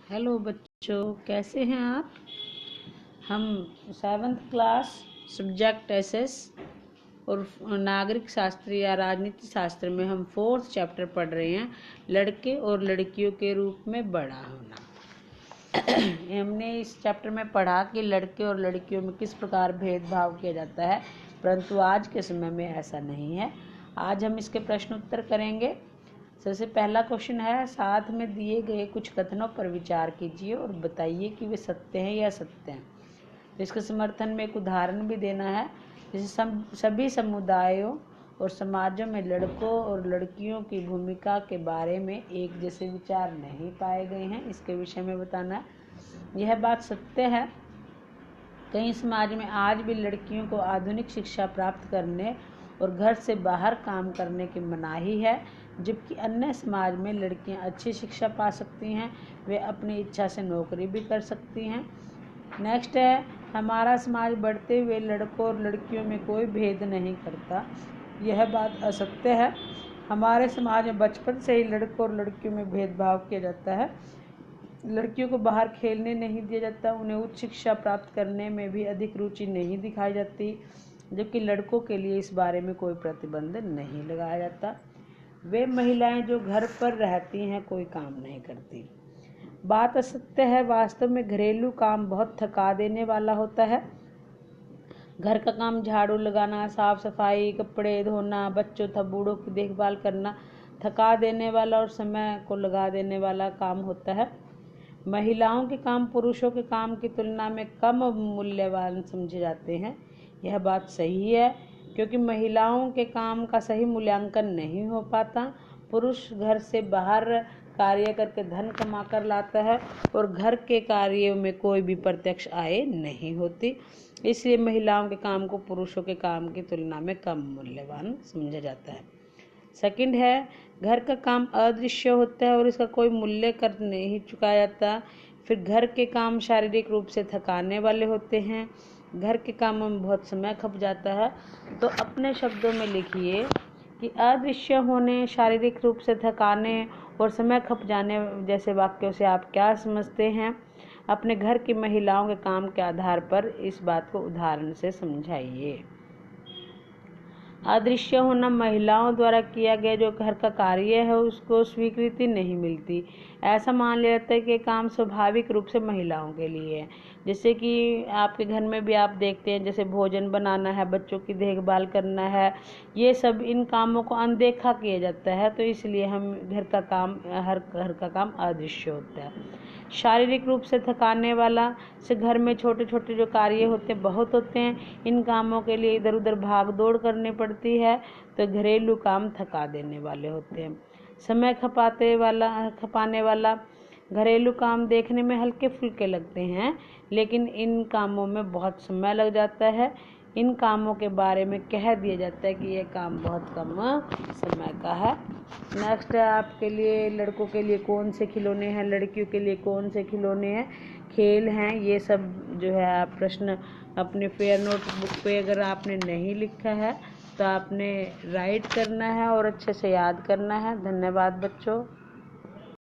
Hello बच्चों, कैसे हैं आप। हम 7th क्लास सब्जेक्ट एसएस और नागरिक शास्त्र या राजनीति शास्त्र में हम 4th चैप्टर पढ़ रहे हैं, लड़के और लड़कियों के रूप में बड़ा होना। हमने इस चैप्टर में पढ़ा कि लड़के और लड़कियों में किस प्रकार भेदभाव किया जाता है, परंतु आज के समय में ऐसा नहीं है। आज हम इसके प्रश्न उत्तर करेंगे। सबसे पहला क्वेश्चन है, साथ में दिए गए कुछ कथनों पर विचार कीजिए और बताइए कि वे सत्य हैं या असत्य हैं। तो इसके समर्थन में एक उदाहरण भी देना है। जैसे सभी समुदायों और समाजों में लड़कों और लड़कियों की भूमिका के बारे में एक जैसे विचार नहीं पाए गए हैं, इसके विषय में बताना है। यह बात सत्य है। कई समाज में आज भी लड़कियों को आधुनिक शिक्षा प्राप्त करने और घर से बाहर काम करने की मनाही है, जबकि अन्य समाज में लड़कियां अच्छी शिक्षा पा सकती हैं, वे अपनी इच्छा से नौकरी भी कर सकती हैं। नेक्स्ट है, हमारा समाज बढ़ते हुए लड़कों और लड़कियों में कोई भेद नहीं करता। यह बात असत्य है। हमारे समाज में बचपन से ही लड़कों और लड़कियों में भेदभाव किया जाता है। लड़कियों को बाहर खेलने नहीं दिया जाता, उन्हें उच्च शिक्षा प्राप्त करने में भी अधिक रुचि नहीं दिखाई जाती, जबकि लड़कों के लिए इस बारे में कोई प्रतिबंध नहीं लगाया जाता। वे महिलाएं जो घर पर रहती हैं कोई काम नहीं करती। बात असत्य है। वास्तव में घरेलू काम बहुत थका देने वाला होता है। घर का काम झाड़ू लगाना, साफ सफाई, कपड़े धोना, बच्चों तथा बूढ़ों की देखभाल करना थका देने वाला और समय को लगा देने वाला काम होता है। महिलाओं के काम पुरुषों के काम की तुलना में कम मूल्यवान समझे जाते हैं। यह बात सही है, क्योंकि महिलाओं के काम का सही मूल्यांकन नहीं हो पाता। पुरुष घर से बाहर कार्य करके धन कमा कर लाता है और घर के कार्यों में कोई भी प्रत्यक्ष आय नहीं होती, इसलिए महिलाओं के काम को पुरुषों के काम की तुलना में कम मूल्यवान समझा जाता है। सेकंड है, घर का काम अदृश्य होता है और इसका कोई मूल्य कर नहीं चुकाया जाता। फिर घर के काम शारीरिक रूप से थकाने वाले होते हैं। घर के कामों में बहुत समय खप जाता है। तो अपने शब्दों में लिखिए कि अदृश्य होने, शारीरिक रूप से थकाने और समय खप जाने जैसे वाक्यों से आप क्या समझते हैं। अपने घर की महिलाओं के काम के आधार पर इस बात को उदाहरण से समझाइए। अदृश्य होना, महिलाओं द्वारा किया गया जो घर का कार्य है उसको स्वीकृति नहीं मिलती। ऐसा मान लिया जाता है कि काम स्वाभाविक रूप से महिलाओं के लिए है। जैसे कि आपके घर में भी आप देखते हैं, जैसे भोजन बनाना है, बच्चों की देखभाल करना है, ये सब इन कामों को अनदेखा किया जाता है, तो इसलिए हम हर घर का काम अदृश्य होता है। शारीरिक रूप से थकाने वाला से घर में छोटे छोटे जो कार्य होते हैं बहुत होते हैं, इन कामों के लिए इधर उधर भाग दौड़ करनी पड़ती है, तो घरेलू काम थका देने वाले होते हैं। समय खपाने वाला घरेलू काम देखने में हल्के फुल्के लगते हैं, लेकिन इन कामों में बहुत समय लग जाता है। इन कामों के बारे में कह दिया जाता है कि यह काम बहुत कम समय का है। नेक्स्ट है, आपके लिए लड़कों के लिए कौन से खिलौने हैं, लड़कियों के लिए कौन से खिलौने हैं, खेल हैं, ये सब जो है आप प्रश्न अपने फेयर नोटबुक पे अगर आपने नहीं लिखा है तो आपने राइट करना है और अच्छे से याद करना है। धन्यवाद बच्चों।